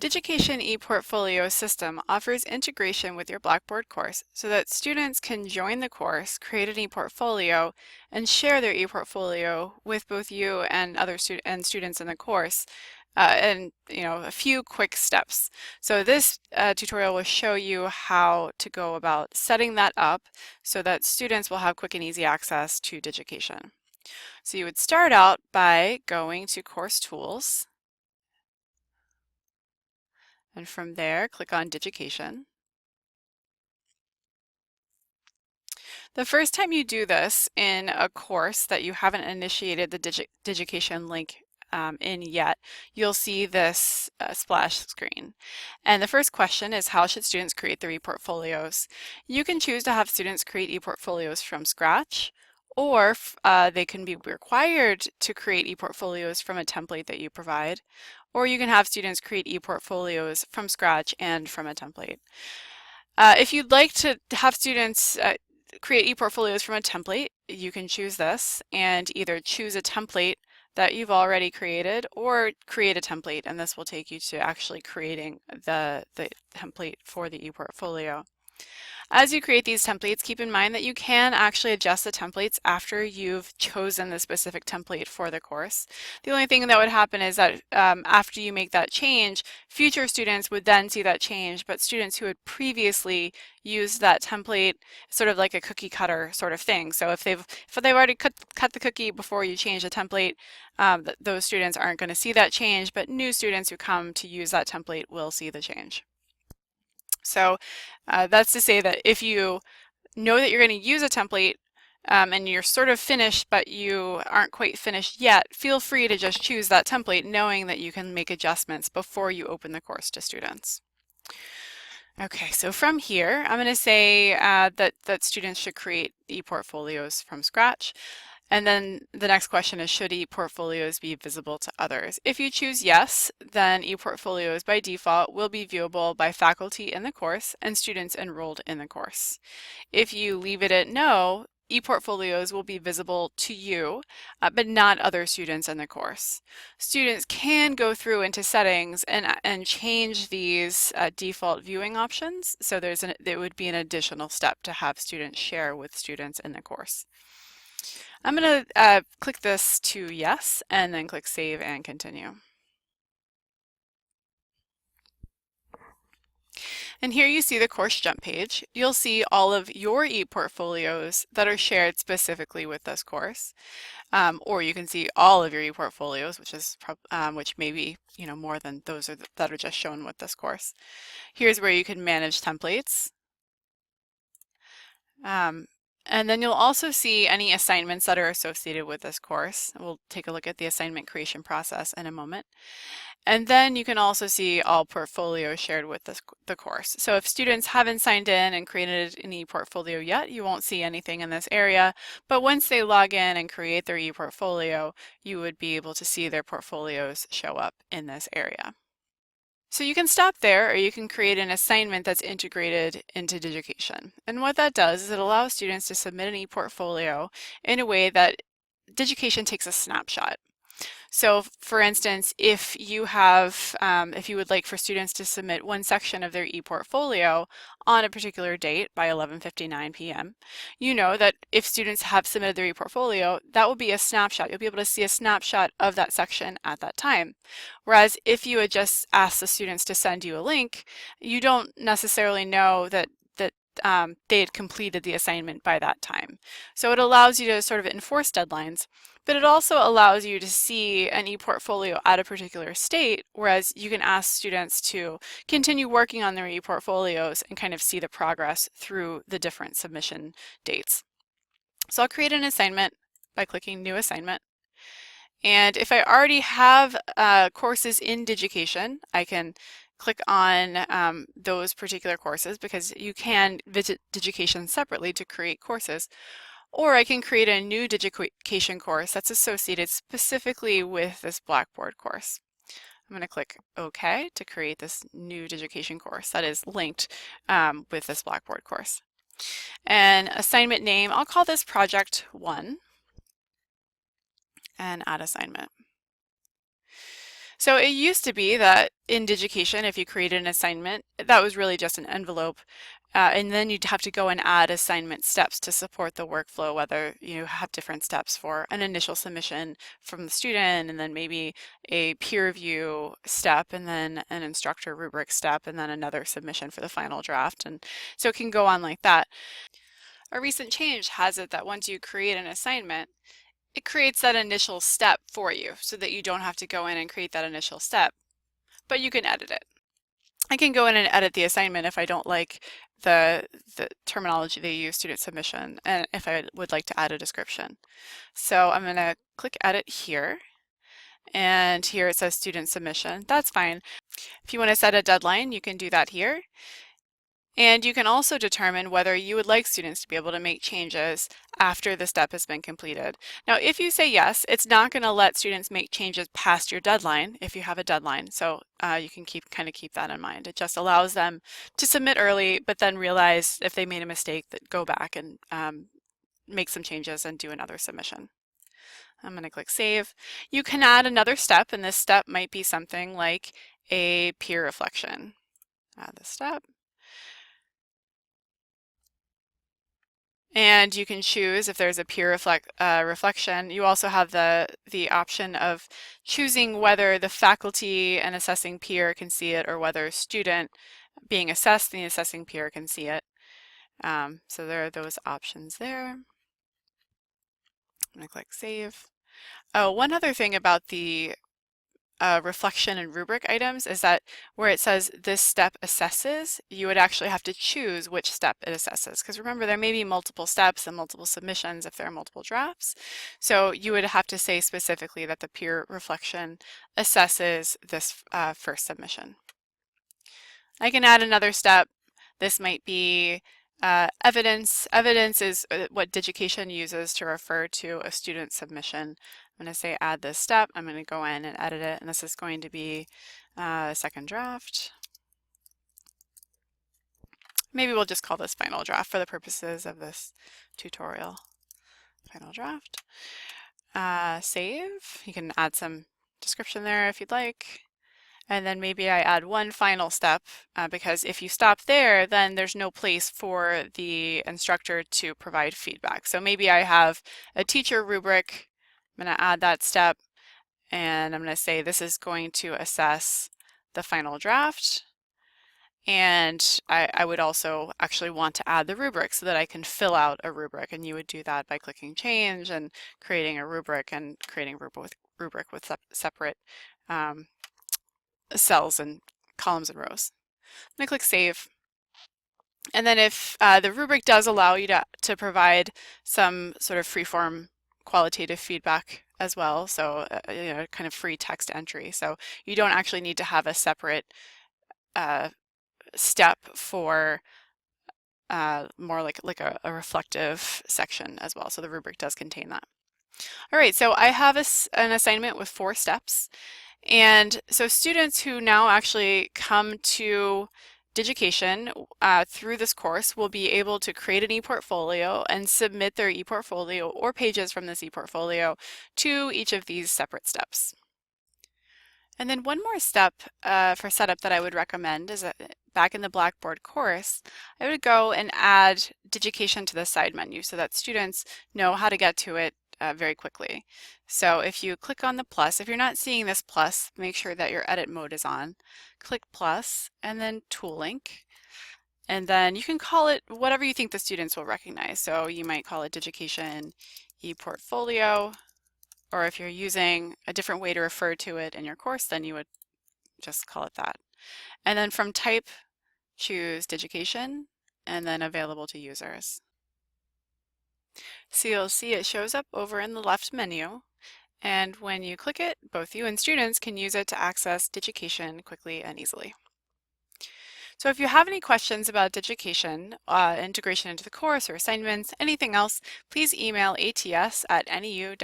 Digication ePortfolio system offers integration with your Blackboard course so that students can join the course, create an ePortfolio, and share their ePortfolio with both you and other students in the course. And a few quick steps. So this tutorial will show you how to go about setting that up so that students will have quick and easy access to Digication. So you would start out by going to Course Tools, and from there click on Digication. The first time you do this in a course that you haven't initiated the Digication link in yet, you'll see this splash screen. And the first question is, how should students create their ePortfolios? You can choose to have students create ePortfolios from scratch, or they can be required to create ePortfolios from a template that you provide, or you can have students create ePortfolios from scratch and from a template. If you'd like to have students create ePortfolios from a template, you can choose this and either choose a template that you've already created or create a template, and this will take you to actually creating the template for the ePortfolio. As you create these templates, keep in mind that you can actually adjust the templates after you've chosen the specific template for the course. The only thing that would happen is that after you make that change, future students would then see that change, but students who had previously used that template, sort of like a cookie cutter sort of thing. So if they've already cut the cookie before you change the template, those students aren't going to see that change, but new students who come to use that template will see the change. So that's to say that if you know that you're going to use a template and you're sort of finished, but you aren't quite finished yet, feel free to just choose that template, knowing that you can make adjustments before you open the course to students. Okay, so from here, I'm going to say that students should create ePortfolios from scratch. And then the next question is, should ePortfolios be visible to others? If you choose yes, then ePortfolios by default will be viewable by faculty in the course and students enrolled in the course. If you leave it at no, ePortfolios will be visible to you, but not other students in the course. Students can go through into settings and change these default viewing options, so there would be an additional step to have students share with students in the course. I'm going to click this to yes, and then click Save and Continue. And here you see the course jump page. You'll see all of your ePortfolios that are shared specifically with this course, or you can see all of your ePortfolios, which may be more than those that are just shown with this course. Here's where you can manage templates. And then you'll also see any assignments that are associated with this course. We'll take a look at the assignment creation process in a moment. And then you can also see all portfolios shared with the course. So if students haven't signed in and created an ePortfolio yet, you won't see anything in this area. But once they log in and create their ePortfolio, you would be able to see their portfolios show up in this area. So you can stop there, or you can create an assignment that's integrated into Digication. And what that does is it allows students to submit an ePortfolio in a way that Digication takes a snapshot. So for instance, if you would like for students to submit one section of their ePortfolio on a particular date by 11:59 p.m., you know that if students have submitted their ePortfolio, that will be a snapshot. You'll be able to see a snapshot of that section at that time. Whereas if you had just asked the students to send you a link, you don't necessarily know that they had completed the assignment by that time. So it allows you to sort of enforce deadlines, but it also allows you to see an ePortfolio at a particular state, whereas you can ask students to continue working on their ePortfolios and kind of see the progress through the different submission dates. So I'll create an assignment by clicking New Assignment. And if I already have courses in Digication, I can click on those particular courses, because you can visit Digication separately to create courses. Or I can create a new Digication course that's associated specifically with this Blackboard course. I'm going to click OK to create this new Digication course that is linked with this Blackboard course. And assignment name, I'll call this Project 1, and add assignment. So it used to be that in Digication, if you created an assignment, that was really just an envelope. And then you'd have to go and add assignment steps to support the workflow, whether you have different steps for an initial submission from the student, and then maybe a peer review step, and then an instructor rubric step, and then another submission for the final draft. And so it can go on like that. A recent change has it that once you create an assignment, it creates that initial step for you so that you don't have to go in and create that initial step, but you can edit it. I can go in and edit the assignment if I don't like the terminology they use, student submission, and if I would like to add a description. So I'm going to click edit here, and here it says student submission. That's fine. If you want to set a deadline, you can do that here. And you can also determine whether you would like students to be able to make changes after the step has been completed. Now, if you say yes, it's not going to let students make changes past your deadline if you have a deadline. So you can kind of keep that in mind. It just allows them to submit early, but then realize if they made a mistake that go back and make some changes and do another submission. I'm going to click save. You can add another step, and this step might be something like a peer reflection. Add the step. And you can choose if there's a peer reflection. You also have the option of choosing whether the faculty and assessing peer can see it or whether student being assessed and the assessing peer can see it. So there are those options there. I'm going to click save. Oh, one other thing about the reflection and rubric items is that where it says this step assesses, you would actually have to choose which step it assesses. Because remember, there may be multiple steps and multiple submissions if there are multiple drafts. So you would have to say specifically that the peer reflection assesses this first submission. I can add another step. This might be evidence. Evidence is what Digication uses to refer to a student submission. I'm going to say add this step. I'm going to go in and edit it, and this is going to be a second draft. Maybe we'll just call this final draft for the purposes of this tutorial. Final draft. Save. You can add some description there if you'd like. And then maybe I add one final step because if you stop there, then there's no place for the instructor to provide feedback. So maybe I have a teacher rubric. I'm going to add that step, and I'm going to say this is going to assess the final draft. And I would also actually want to add the rubric so that I can fill out a rubric, and you would do that by clicking change and creating a rubric and creating a rubric with separate cells and columns and rows. I'm going to click save. And then if the rubric does allow you to provide some sort of freeform qualitative feedback as well, so kind of free text entry. So you don't actually need to have a separate step for more like a reflective section as well. So the rubric does contain that. All right, so I have an assignment with 4 steps. And so students who now actually come to Digication through this course will be able to create an e-portfolio and submit their e-portfolio or pages from this e-portfolio to each of these separate steps. And then one more step for setup that I would recommend is that back in the Blackboard course, I would go and add Digication to the side menu so that students know how to get to it very quickly. So if you click on the plus, if you're not seeing this plus, make sure that your edit mode is on. Click plus and then tool link. And then you can call it whatever you think the students will recognize. So you might call it Digication e-portfolio, or if you're using a different way to refer to it in your course, then you would just call it that. And then from type, choose Digication and then available to users. So you'll see it shows up over in the left menu, and when you click it, both you and students can use it to access Digication quickly and easily. So if you have any questions about Digication, integration into the course or assignments, anything else, please email ats@neu.edu.